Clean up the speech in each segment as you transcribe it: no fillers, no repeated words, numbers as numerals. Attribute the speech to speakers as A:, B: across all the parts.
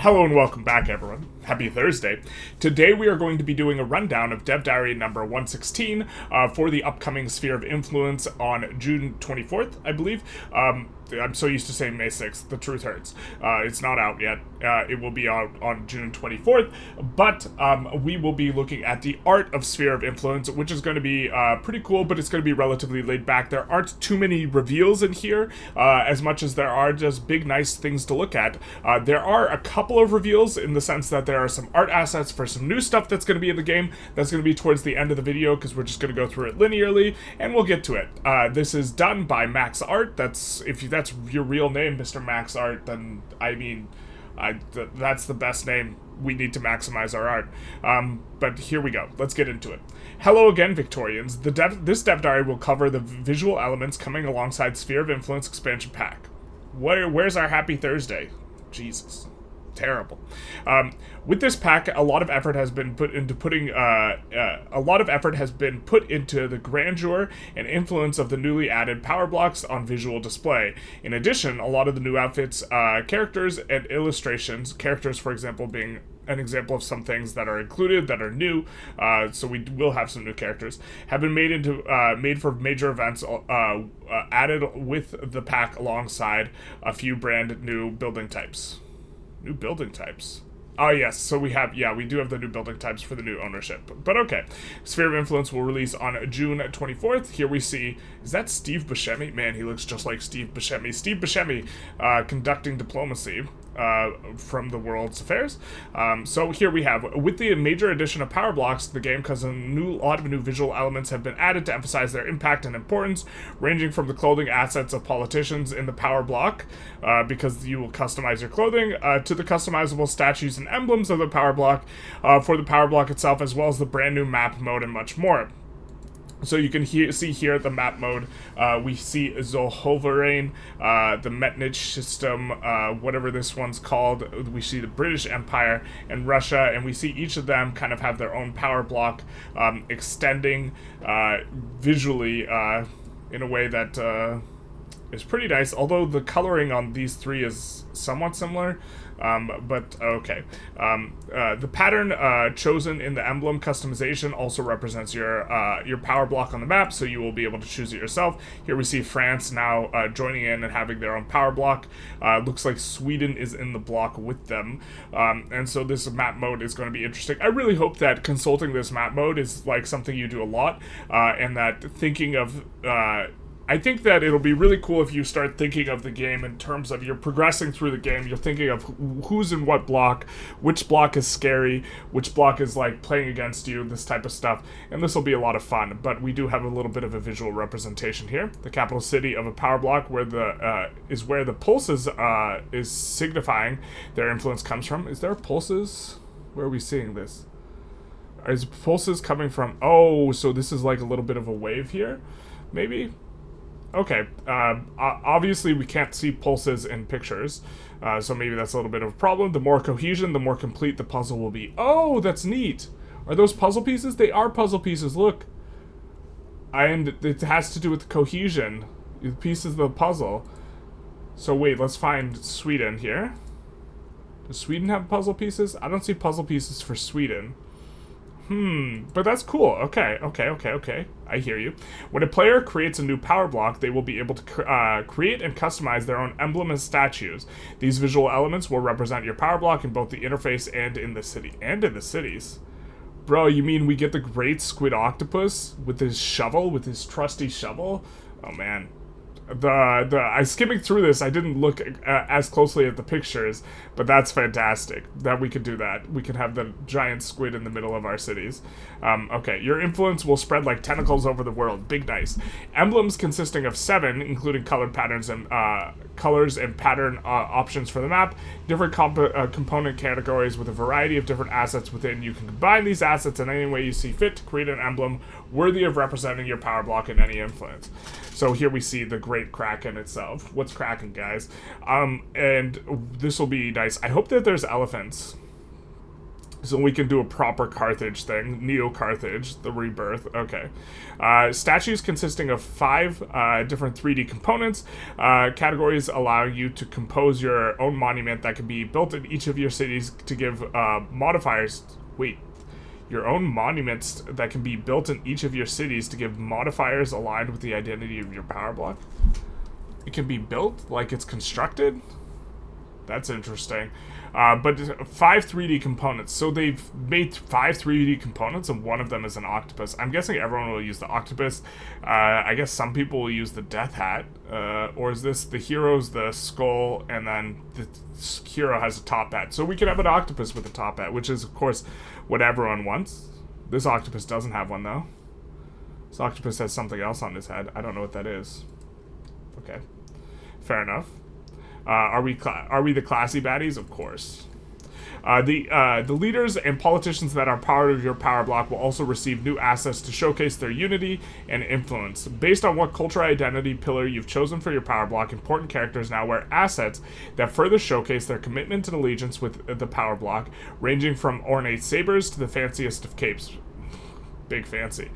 A: Hello and welcome back, everyone. Happy Thursday. Today we are going to be doing a rundown of Dev Diary number 116 for the upcoming Sphere of Influence on June 24th, I believe. I'm so used to saying May 6th. The truth hurts. It's not out yet. It will be out on June 24th, but we will be looking at the art of Sphere of Influence, which is going to be pretty cool, but it's going to be relatively laid back. There aren't too many reveals in here, as much as there are just big, nice things to look at. There are a couple of reveals in the sense that there are some art assets for some new stuff that's going to be in the game. That's going to be towards the end of the video, because we're just going to go through it linearly, and we'll get to it. This is done by Max Art. If that's your real name, Mr. Max Art, then I mean, that's the best name. We need to maximize our art. But here we go. Let's get into it. Hello again, Victorians. This Dev Diary will cover the visual elements coming alongside Sphere of Influence expansion pack. Where's our Happy Thursday? Jesus. Terrible. With this pack, a lot of effort has been put into the grandeur and influence of the newly added power blocks on visual display. In addition, a lot of the new outfits, characters, and illustrations, characters, for example, being an example of some things that are included that are new, so we will have some new characters, have been made for major events, added with the pack alongside a few brand new building types. New building types. Oh, yes, so we do have the new building types for the new ownership. But okay. Sphere of Influence will release on June 24th. Here we see, is that Steve Buscemi? Man, he looks just like Steve Buscemi. Steve Buscemi conducting diplomacy from the world's affairs. So here we have, with the major addition of power blocks to the game, because a lot of new visual elements have been added to emphasize their impact and importance, ranging from the clothing assets of politicians in the power block, because you will customize your clothing, to the customizable statues and emblems of the power block, for the power block itself, as well as the brand new map mode and much more. So you can see here the map mode, we see Zohovarane, the Metnich system, whatever this one's called. We see the British Empire and Russia, and we see each of them kind of have their own power block, extending visually in a way that is pretty nice, although the coloring on these three is somewhat similar. But okay. The pattern chosen in the emblem customization also represents your power block on the map, so you will be able to choose it yourself. Here we see France now joining in and having their own power block. Looks like Sweden is in the block with them, and so this map mode is going to be interesting. I really hope that consulting this map mode is like something you do a lot, and that thinking of I think that it'll be really cool if you start thinking of the game in terms of you're progressing through the game, you're thinking of who's in what block, which block is scary, which block is like playing against you, this type of stuff, and this will be a lot of fun. But we do have a little bit of a visual representation here. The capital city of a power block where the pulses is signifying their influence comes from. Is there pulses? Where are we seeing this? Is pulses coming from? Oh, so this is like a little bit of a wave here, maybe? Okay, obviously we can't see pulses in pictures, so maybe that's a little bit of a problem. The more cohesion, the more complete the puzzle will be. Oh, that's neat. Are those puzzle pieces? They are puzzle pieces, look. And it has to do with the cohesion, the pieces of the puzzle. So wait, let's find Sweden here. Does Sweden have puzzle pieces? I don't see puzzle pieces for Sweden. But that's cool. Okay. I hear you. When a player creates a new power block, they will be able to create and customize their own emblem and statues. These visual elements will represent your power block in both the interface and in the city. And in the cities. Bro, you mean we get the great squid octopus with his shovel, with his trusty shovel? Oh, man. I skimming through this, I didn't look as closely at the pictures, but that's fantastic that we could do that. We could have the giant squid in the middle of our cities. Okay, your influence will spread like tentacles over the world. Big nice. Emblems consisting of 7, including colored patterns and colors and pattern options for the map. Different component categories with a variety of different assets within. You can combine these assets in any way you see fit to create an emblem worthy of representing your power block in any influence. So here we see the Great Kraken itself. What's cracking, guys? And this will be nice. I hope that there's elephants. So we can do a proper Carthage thing. Neo-Carthage, the rebirth. Okay. Statues consisting of 5 different 3D components. Categories allowing you to compose your own monument that can be built in each of your cities to give modifiers. Wait. Your own monuments that can be built in each of your cities to give modifiers aligned with the identity of your power block. It can be built like it's constructed? That's interesting. But 5 3D components. So they've made 5 3D components, and one of them is an octopus. I'm guessing everyone will use the octopus. I guess some people will use the death hat. Or is this the hero's the skull, and then the hero has a top hat. So we can have an octopus with a top hat, which is, of course, what everyone wants. This octopus doesn't have one, though. This octopus has something else on his head. I don't know what that is. Okay. Fair enough. Are we the classy baddies? Of course. The leaders and politicians that are part of your power block will also receive new assets to showcase their unity and influence. Based on what cultural identity pillar you've chosen for your power block, important characters now wear assets that further showcase their commitment and allegiance with the power block, ranging from ornate sabers to the fanciest of capes. Big fancy.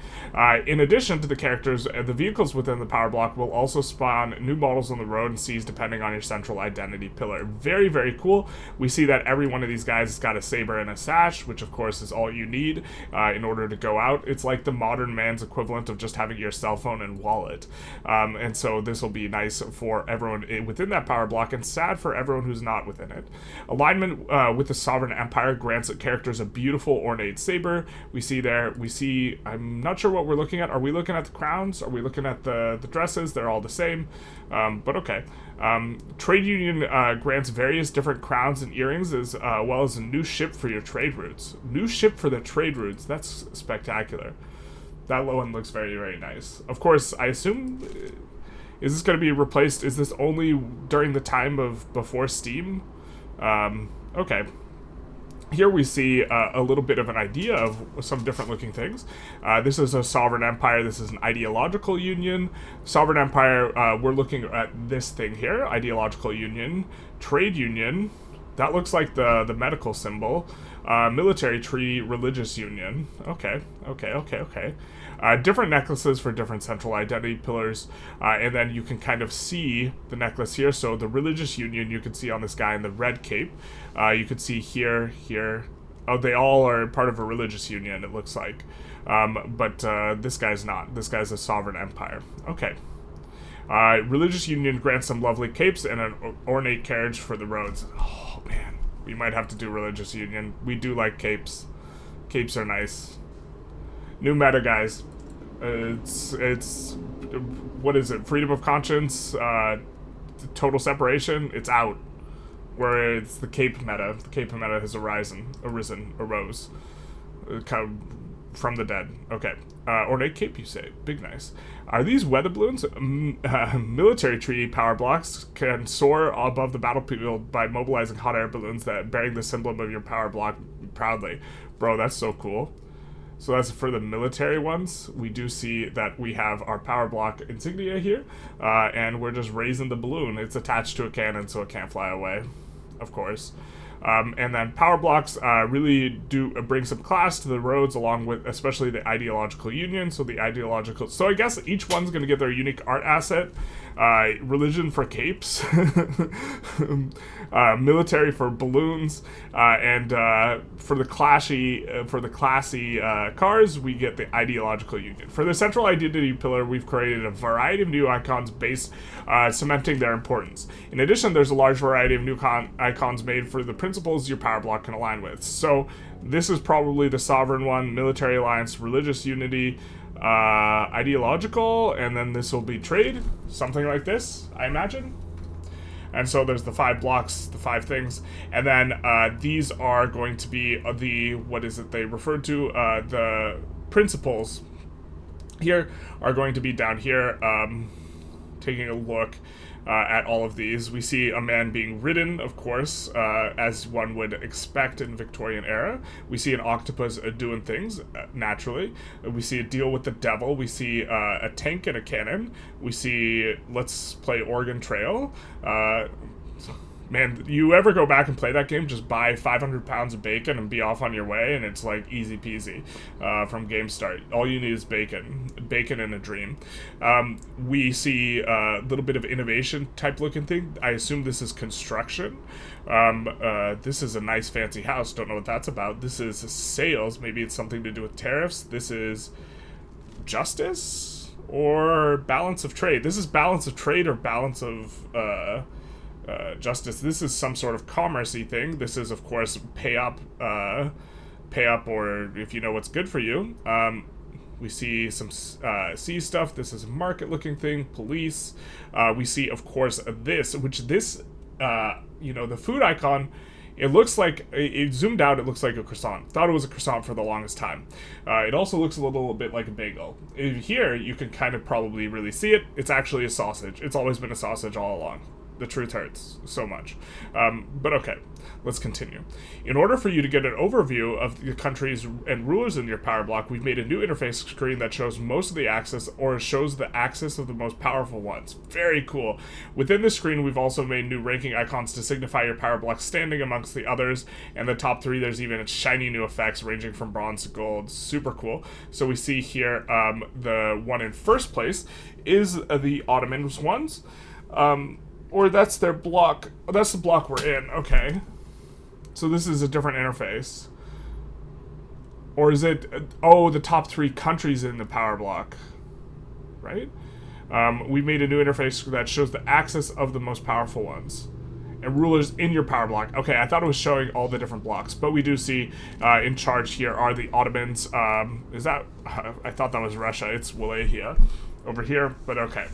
A: In addition to the characters, the vehicles within the power block will also spawn new models on the road and seas depending on your central identity pillar. Very, very cool. We see that every one of these guys has got a saber and a sash, which of course is all you need in order to go out. It's like the modern man's equivalent of just having your cell phone and wallet. And so this will be nice for everyone within that power block and sad for everyone who's not within it. Alignment with the Sovereign Empire grants characters a beautiful ornate saber. We see I'm not sure what we're looking at. Are we looking at the crowns? Are we looking at the dresses? They're all the same, but okay. Trade union grants various different crowns and earrings, as well as a new ship for your trade routes. New ship for the trade routes. That's spectacular. That one looks very, very nice. Of course, I assume, is this going to be replaced? Is this only during the time of before Steam? Okay. Here we see a little bit of an idea of some different looking things. This is a sovereign empire. This is an ideological union. Sovereign empire, we're looking at this thing here. Ideological union. Trade union. That looks like the medical symbol. Military treaty. Religious union. Okay. Different necklaces for different central identity pillars. And then you can kind of see the necklace here. So the religious union you can see on this guy in the red cape. You can see here. Oh, they all are part of a religious union, it looks like. But this guy's not. This guy's a sovereign empire. Okay. Religious union grants some lovely capes and an ornate carriage for the roads. Oh, man. We might have to do religious union. We do like capes. Capes are nice. New meta, guys. It's what is it? Freedom of conscience, total separation. It's out. Where it's the cape meta. The cape meta has arose from the dead. Okay. Ornate cape, you say. Big nice. Are these weather balloons? Military treaty power blocks can soar above the battlefield by mobilizing hot air balloons that bearing the symbol of your power block proudly. Bro, that's so cool. So that's for the military ones. We do see that we have our power block insignia here, and we're just raising the balloon. It's attached to a cannon, so it can't fly away, of course. And then power blocks really do bring some class to the roads, along with especially the ideological union. So I guess each one's going to get their unique art asset. Religion for capes, military for balloons, and for the classy cars, we get the ideological union. For the central identity pillar, we've created a variety of new icons based cementing their importance. In addition, there's a large variety of new icons made for the principles your power block can align with. So this is probably the sovereign one, military alliance, religious unity, ideological, and then this will be trade, something like this, I imagine. And so there's the 5 blocks, the 5 things, and then these are going to be what is it they referred to, the principles here are going to be down here. Taking a look at all of these, we see a man being ridden, of course, as one would expect in Victorian era. We see an octopus doing things, naturally. We see a deal with the devil. We see a tank and a cannon. We see let's play Oregon Trail. man, you ever go back and play that game, just buy 500 pounds of bacon and be off on your way, and it's like easy peasy from game start. All you need is bacon and a dream. We see a little bit of innovation type looking thing. I assume this is construction. This is a nice fancy house. Don't know what that's about. This is sales. Maybe it's something to do with tariffs. This is justice or balance of trade. This is balance of trade or balance of justice. This is some sort of commerce-y thing. This is, of course, pay up, or if you know what's good for you. We see some sea stuff. This is a market-looking thing. Police. We see, of course, this, the food icon, it looks like, it zoomed out, it looks like a croissant. Thought it was a croissant for the longest time. It also looks a little bit like a bagel. Here, you can kind of probably really see it. It's actually a sausage. It's always been a sausage all along. The truth hurts so much. But okay, let's continue. In order for you to get an overview of the countries and rulers in your power block, we've made a new interface screen that shows most of the axis, or shows the axis of the most powerful ones. Very cool. Within the screen, we've also made new ranking icons to signify your power block standing amongst the others, and the top 3, there's even shiny new effects ranging from bronze to gold. Super cool. So we see here the one in first place is the Ottoman ones. Or that's their block. Oh, that's the block we're in. Okay. So this is a different interface. Or is it... Oh, the top 3 countries in the power block. Right? We made a new interface that shows the axis of the most powerful ones. And rulers in your power block. Okay, I thought it was showing all the different blocks. But we do see in charge here are the Ottomans. Is that... I thought that was Russia. It's Wallachia over here. But okay.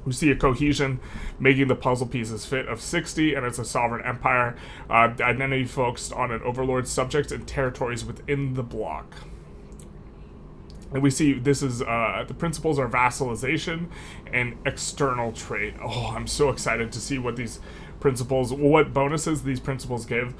A: We see a cohesion, making the puzzle pieces fit of 60, and it's a sovereign empire. Identity focused on an overlord subject and territories within the block. And we see this is, the principles are vassalization and external trade. Oh, I'm so excited to see what these principles, what bonuses these principles give.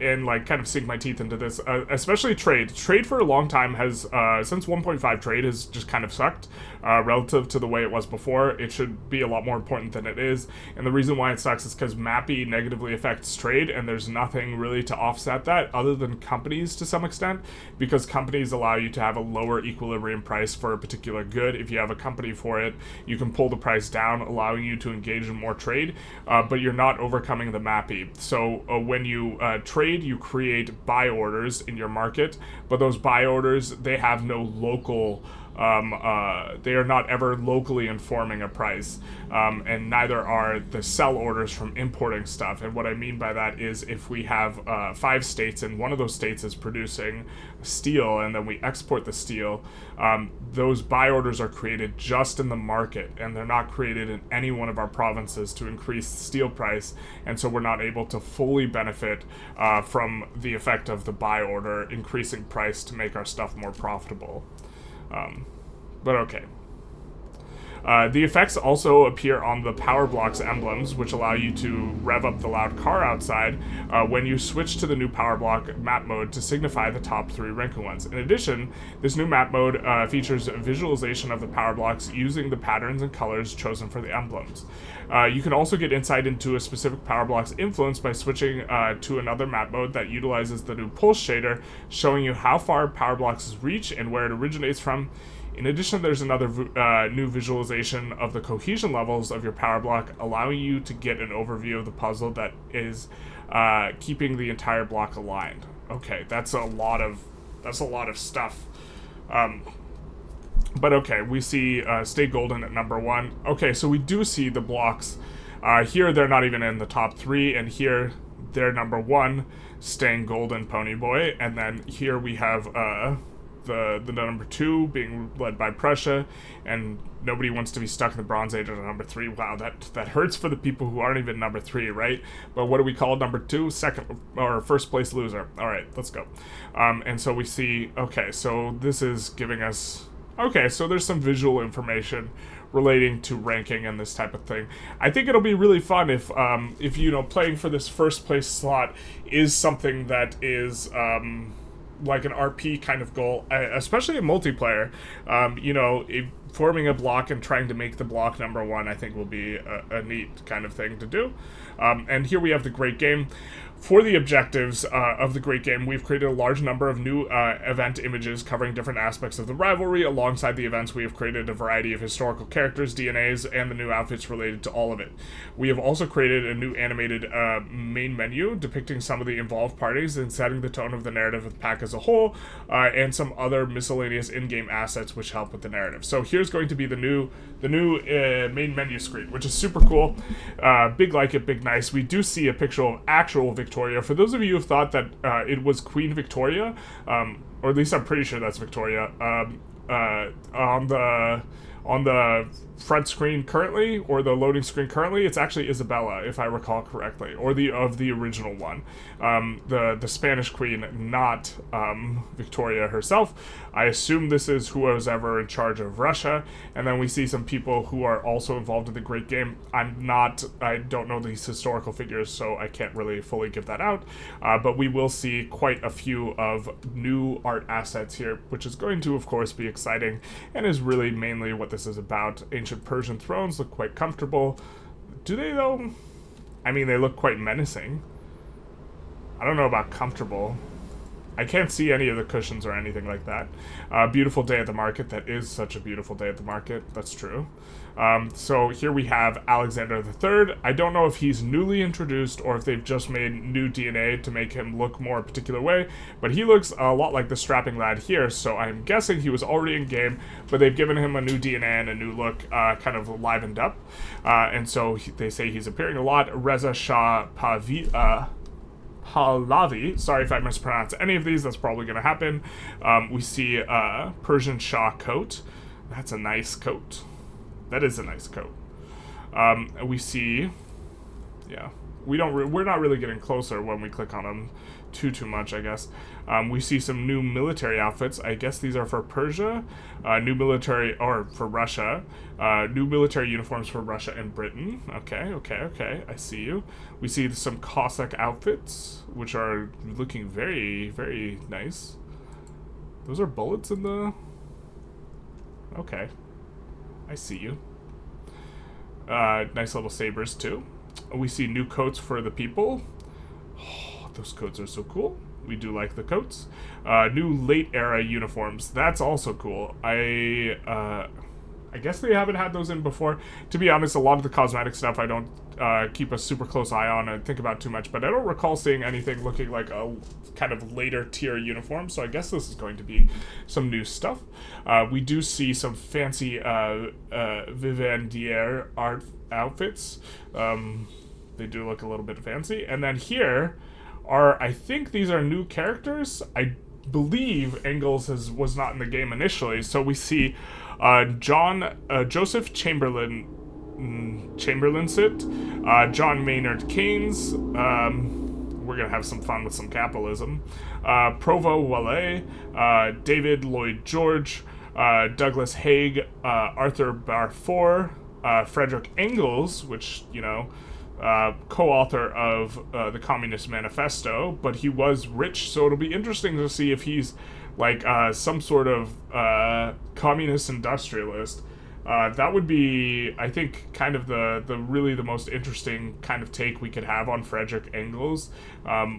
A: And like kind of sink my teeth into this, especially trade. Trade for a long time has, since 1.5 trade has just kind of sucked relative to the way it was before. It should be a lot more important than it is. And the reason why it sucks is because MAPI negatively affects trade, and there's nothing really to offset that other than companies to some extent, because companies allow you to have a lower equilibrium price for a particular good. If you have a company for it, you can pull the price down, allowing you to engage in more trade, but you're not overcoming the MAPI. So when you trade, you create buy orders in your market, but those buy orders, they have no local, they are not ever locally informing a price, and neither are the sell orders from importing stuff. And what I mean by that is if we have 5 states and one of those states is producing steel and then we export the steel, those buy orders are created just in the market, and they're not created in any one of our provinces to increase the steel price, and so we're not able to fully benefit from the effect of the buy order increasing price to make our stuff more profitable. But okay. The effects also appear on the power block's emblems, which allow you to rev up the loud car outside when you switch to the new power block map mode to signify the top 3 ranking ones. In addition, this new map mode features a visualization of the power blocks using the patterns and colors chosen for the emblems. You can also get insight into a specific power block's influence by switching to another map mode that utilizes the new pulse shader, showing you how far power blocks reach and where it originates from. In addition, there's another new visualization of the cohesion levels of your power block, allowing you to get an overview of the puzzle that is keeping the entire block aligned. Okay, that's a lot of stuff. But okay, we see Stay Golden at number 1. Okay, so we do see the blocks. Here, they're not even in the top 3, and here, they're number 1, Staying Golden, Pony Boy. And then here we have the number 2 being led by Prussia, and nobody wants to be stuck in the Bronze Age at number 3. Wow, that hurts for the people who aren't even number 3, right? But what do we call number 2? Second or first place loser. All right, let's go. And so we see, okay, so this is giving us, okay, so there's some visual information relating to ranking and this type of thing. I think it'll be really fun if playing for this first place slot is something that is like an RP kind of goal, especially in multiplayer. forming a block and trying to make the block number one, I think will be a neat kind of thing to do. And here we have the Great Game. For the objectives of the Great Game, we've created a large number of new event images covering different aspects of the rivalry. Alongside the events, we have created a variety of historical characters, DNAs, and the new outfits related to all of it. We have also created a new animated main menu depicting some of the involved parties and setting the tone of the narrative of the pack as a whole, and some other miscellaneous in-game assets which help with the narrative. So here's going to be the new main menu screen, which is super cool. Big like it, big nice. We do see a picture of actual Victoria. For those of you who thought that it was Queen Victoria, or at least I'm pretty sure that's Victoria, on the front screen currently, or the loading screen currently, it's actually Isabella, if I recall correctly, or the original one, the Spanish queen, not Victoria herself. I assume this is who was ever in charge of Russia, and then we see some people who are also involved in the Great Game. I don't know these historical figures, so I can't really fully give that out, but we will see quite a few of new art assets here, which is going to, of course, be exciting, and is really mainly what this is about. Ancient Persian thrones look quite comfortable. Do they, though? I mean, they look quite menacing. I don't know about comfortable. I can't see any of the cushions or anything like that. Beautiful day at the market. That is such a beautiful day at the market. That's true. So here we have Alexander III. I don't know if he's newly introduced or if they've just made new DNA to make him look more a particular way, but he looks a lot like the strapping lad here, so I'm guessing he was already in game, but they've given him a new DNA and a new look, kind of livened up. And so they say he's appearing a lot. Reza Shah Pahlavi, sorry if I mispronounce any of these, that's probably going to happen. We see Persian Shah coat. That's a nice coat. That is a nice coat. We see, yeah, we're not really getting closer when we click on them too much, I guess. We see some new military outfits. I guess these are for Persia, new military, or for Russia, new military uniforms for Russia and Britain. Okay, I see you. We see some Cossack outfits, which are looking very, very nice. Those are bullets in the... Okay. I see you. Nice little sabers, too. We see new coats for the people. Oh, those coats are so cool. We do like the coats. New late era uniforms. That's also cool. I guess they haven't had those in before. To be honest, a lot of the cosmetic stuff I don't keep a super close eye on and think about too much, but I don't recall seeing anything looking like a kind of later tier uniform, so I guess this is going to be some new stuff. We do see some fancy Vivandière art outfits. They do look a little bit fancy. And then here are, I think these are new characters. I believe Engels was not in the game initially, so we see Joseph Chamberlain sit, John Maynard Keynes, we're gonna have some fun with some capitalism, Provo Wallet, David Lloyd George, Douglas Haig, Arthur Balfour, Frederick Engels, which, you know, co-author of the Communist Manifesto, but he was rich, so it'll be interesting to see if he's like some sort of communist industrialist. That would be, I think, kind of the really the most interesting kind of take we could have on Frederick Engels,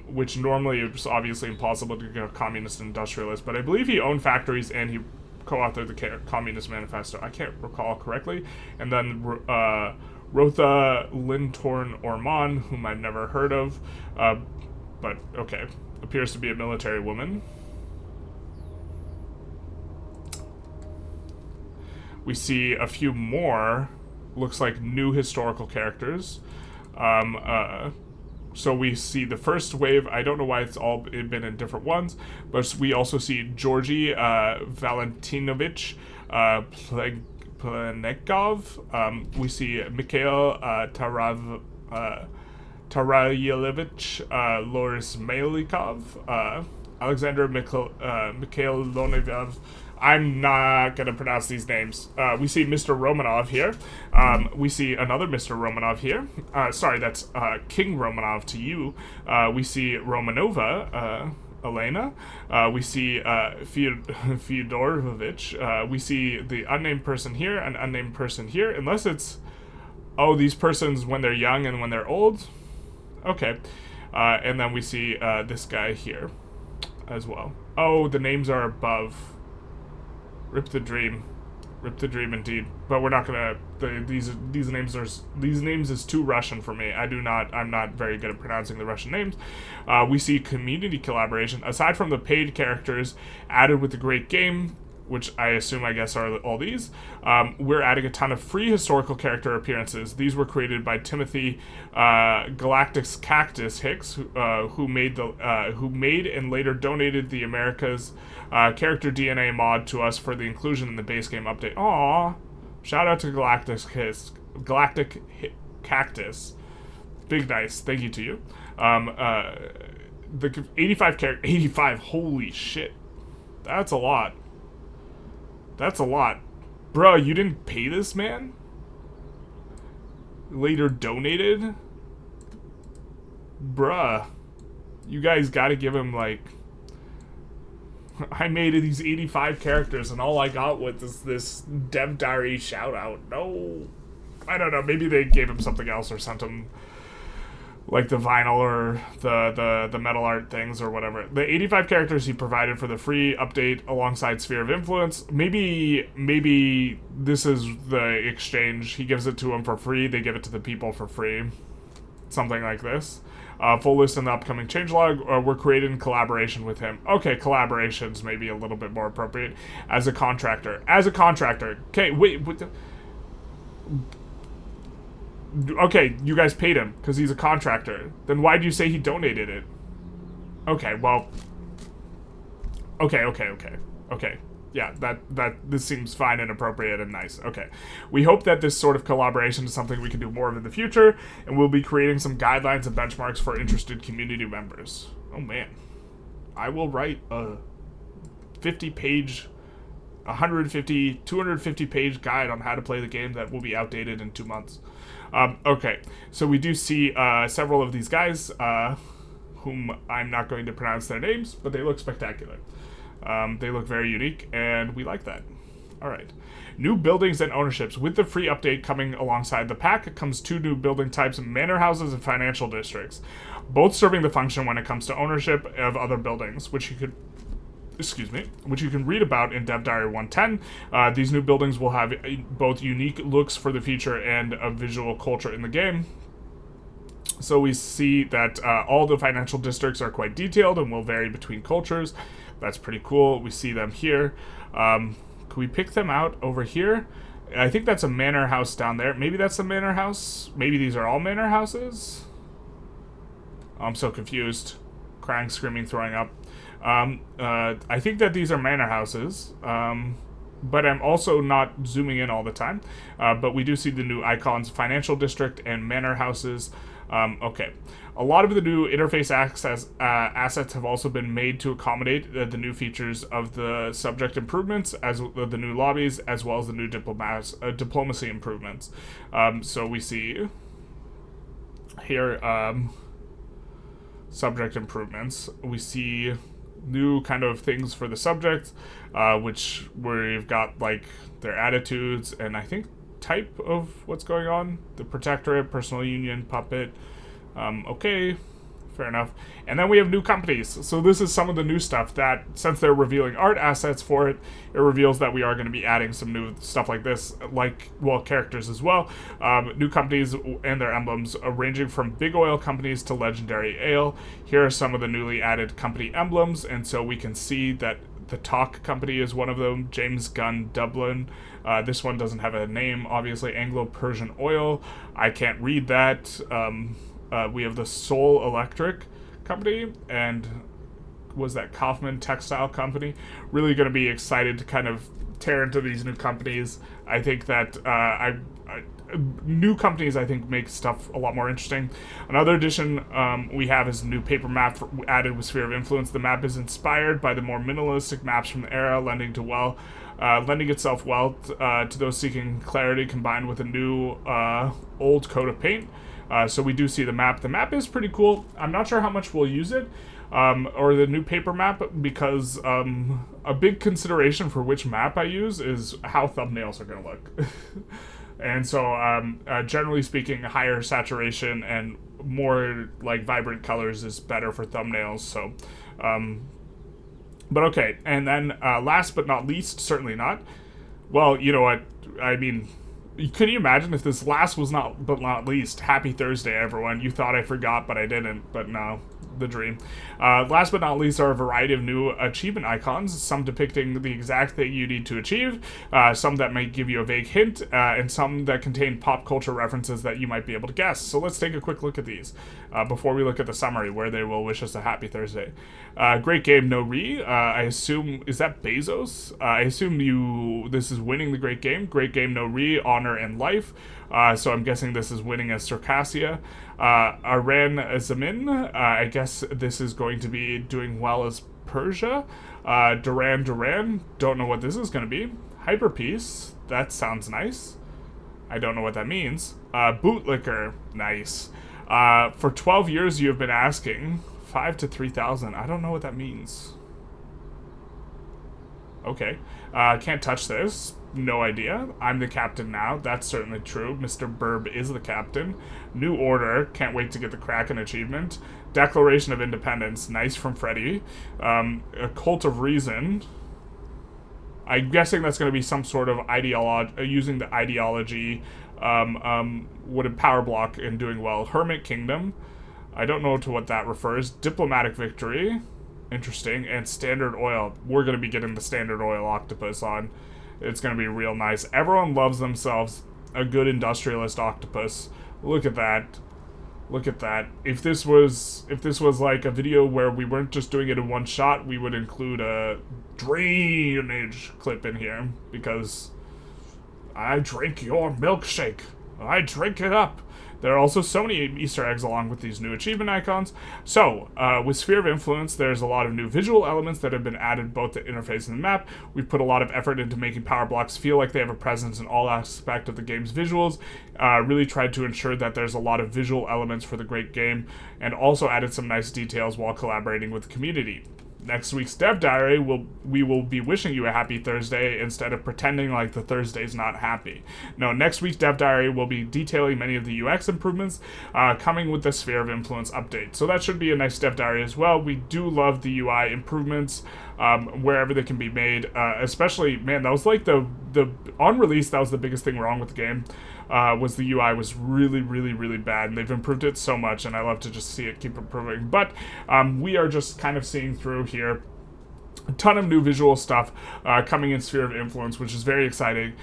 A: which normally it's obviously impossible to get a communist industrialist, but I believe he owned factories and he co-authored the Communist Manifesto. I can't recall correctly. And then Rotha Lintorn Orman, whom I've never heard of, but okay, appears to be a military woman. We see a few more, looks like new historical characters. So we see the first wave. I don't know why it's all been in different ones, but we also see Georgy Valentinovich Planekov. We see Mikhail Tarayelevich Loris Mailikov, Alexander Mikhailovich. I'm not going to pronounce these names. We see Mr. Romanov here. We see another Mr. Romanov here. Sorry, that's King Romanov to you. We see Romanova, Elena. We see Fyodorovich. We see the unnamed person here, an unnamed person here, unless it's, oh, these persons when they're young and when they're old. Okay. And then we see this guy here as well. Oh, the names are above. Rip the dream. Rip the dream indeed. But we're not gonna, these names is too Russian for me. I'm not very good at pronouncing the Russian names. We see community collaboration. Aside from the paid characters added with the great game, which I guess are all these, we're adding a ton of free historical character appearances. These were created by Timothy Galactic's Cactus Hicks, who made and later donated the America's character DNA mod to us for the inclusion in the base game update. Aww. Shout out to Galactic Cactus. Big nice. Thank you to you. The 85, holy shit. That's a lot. That's a lot. Bruh, you didn't pay this man? Later donated? Bruh. You guys gotta give him, like... I made these 85 characters and all I got was this Dev Diary shout out. No. I don't know, maybe they gave him something else or sent him... like the vinyl or the metal art things or whatever. The 85 characters he provided for the free update alongside Sphere of Influence. Maybe this is the exchange. He gives it to them for free. They give it to the people for free. Something like this. Full list in the upcoming changelog. We're created in collaboration with him. Okay, collaboration's maybe a little bit more appropriate. As a contractor. Okay, wait. Okay, you guys paid him because he's a contractor. Then why do you say he donated it? Okay, well. Okay. Yeah, this seems fine and appropriate and nice. Okay. We hope that this sort of collaboration is something we can do more of in the future, and we'll be creating some guidelines and benchmarks for interested community members. Oh man. I will write a 50-page, 150, 250-page guide on how to play the game that will be outdated in 2 months. Okay, so we do see several of these guys, whom I'm not going to pronounce their names, but they look spectacular. They look very unique, and we like that. Alright. New buildings and ownerships. With the free update coming alongside the pack comes 2 new building types, manor houses and financial districts, both serving the function when it comes to ownership of other buildings, which you can read about in Dev Diary 110. These new buildings will have both unique looks for the future and a visual culture in the game. So we see that all the financial districts are quite detailed and will vary between cultures. That's pretty cool. We see them here. Can we pick them out over here? I think that's a manor house down there. Maybe that's a manor house. Maybe these are all manor houses. I'm so confused. Crying, screaming, throwing up. I think that these are manor houses, but I'm also not zooming in all the time. But we do see the new icons, financial district and manor houses. Okay. A lot of the new interface assets have also been made to accommodate the new features of the subject improvements, as the new lobbies, as well as the new diplomacy improvements. So we see here subject improvements. We see new kind of things for the subjects, which we've got like their attitudes and I think type of what's going on. The protectorate, personal union, puppet. Okay, fair enough. And then we have new companies. So this is some of the new stuff that, since they're revealing art assets for it, it reveals that we are going to be adding some new stuff like this, like, well, characters as well. New companies and their emblems, ranging from big oil companies to legendary ale. Here are some of the newly added company emblems, and so we can see that the Talk Company is one of them. James Gunn Dublin. This one doesn't have a name, obviously. Anglo-Persian Oil. I can't read that. We have the Seoul Electric Company, and was that Kaufman Textile Company. Really going to be excited to kind of tear into these new companies. I think that new companies, I think, make stuff a lot more interesting. Another addition we have is a new paper map added with Sphere of Influence. The map is inspired by the more minimalistic maps from the era, lending itself well to those seeking clarity, combined with a new old coat of paint. So we do see the map. The map is pretty cool. I'm not sure how much we'll use it, or the new paper map, because a big consideration for which map I use is how thumbnails are going to look. And so, generally speaking, higher saturation and more like vibrant colors is better for thumbnails. So, but okay. And then last but not least, certainly not. Well, you know what? I mean, can you imagine if this last was not but not least? Happy Thursday, everyone. You thought I forgot, but I didn't. But no, the dream. Last but not least are a variety of new achievement icons, some depicting the exact thing you need to achieve, some that might give you a vague hint, and some that contain pop culture references that you might be able to guess. So let's take a quick look at these before we look at the summary, where they will wish us a happy Thursday. Great game, no re. I assume, is that Bezos? I assume this is winning the great game. Great game, no re, honor and life. So I'm guessing this is winning as Circassia. Aran Zamin, I guess this is going to be doing well as Persia. Duran, don't know what this is going to be. Hyper Peace, that sounds nice. I don't know what that means. Bootlicker, nice. For 12 years you have been asking. 5 to 3,000, I don't know what that means. Okay. Can't touch this. No idea. I'm the captain now. That's certainly true. Mr. Burb is the captain. New Order. Can't wait to get the Kraken achievement. Declaration of Independence. Nice from Freddy. A Cult of Reason. I'm guessing that's going to be some sort of using the ideology would a power block and doing well. Hermit Kingdom. I don't know to what that refers. Diplomatic Victory. Interesting. And Standard Oil. We're going to be getting the Standard Oil Octopus on. It's going to be real nice. Everyone loves themselves a good industrialist octopus. Look at that. Look at that. If this was like a video where we weren't just doing it in one shot, we would include a drainage clip in here, because I drink your milkshake. I drink it up. There are also so many Easter eggs along with these new achievement icons. So, with Sphere of Influence, there's a lot of new visual elements that have been added both to interface and the map. We've put a lot of effort into making power blocks feel like they have a presence in all aspects of the game's visuals. Really tried to ensure that there's a lot of visual elements for the great game, and also added some nice details while collaborating with the community. Next week's Dev Diary, we will be wishing you a happy Thursday instead of pretending like the Thursday's not happy. No, next week's Dev Diary will be detailing many of the UX improvements coming with the Sphere of Influence update. So that should be a nice Dev Diary as well. We do love the UI improvements wherever they can be made. Especially, man, that was like the on release, that was the biggest thing wrong with the game. Was the UI was really, really, really bad, and they've improved it so much, and I love to just see it keep improving. But we are just kind of seeing through here a ton of new visual stuff coming in Sphere of Influence, which is very exciting.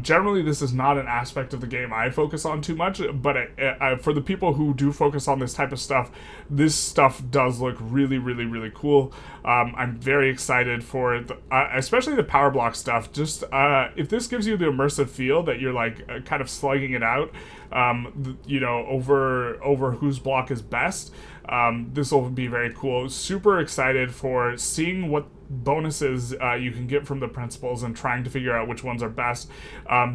A: Generally, this is not an aspect of the game I focus on too much, but for the people who do focus on this type of stuff, this stuff does look really, really, really cool. I'm very excited for it, especially the power block stuff. Just if this gives you the immersive feel that you're like kind of slugging it out, over whose block is best. This will be very cool. Super excited for seeing what bonuses you can get from the principles and trying to figure out which ones are best.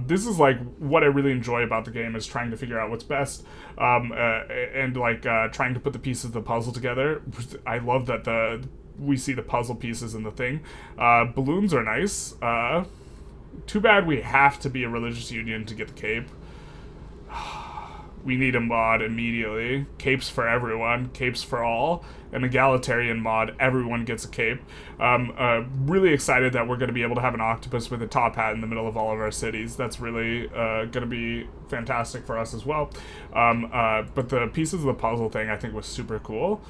A: This is like what I really enjoy about the game, is trying to figure out what's best, and like trying to put the pieces of the puzzle together. I love that we see the puzzle pieces in the thing. Balloons are nice. Too bad we have to be a religious union to get the cape. We need a mod immediately. Capes for everyone. Capes for all. An egalitarian mod. Everyone gets a cape. Really excited that we're going to be able to have an octopus with a top hat in the middle of all of our cities. That's really going to be fantastic for us as well. But the pieces of the puzzle thing I think was super cool.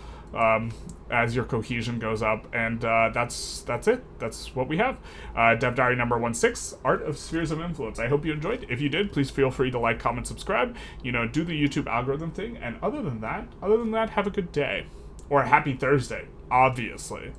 A: As your cohesion goes up, and that's it. That's what we have. Dev Diary number 16, Art of Spheres of Influence. I hope you enjoyed. If you did, please feel free to like, comment, subscribe. Do the YouTube algorithm thing. And other than that, have a good day or a happy Thursday, obviously.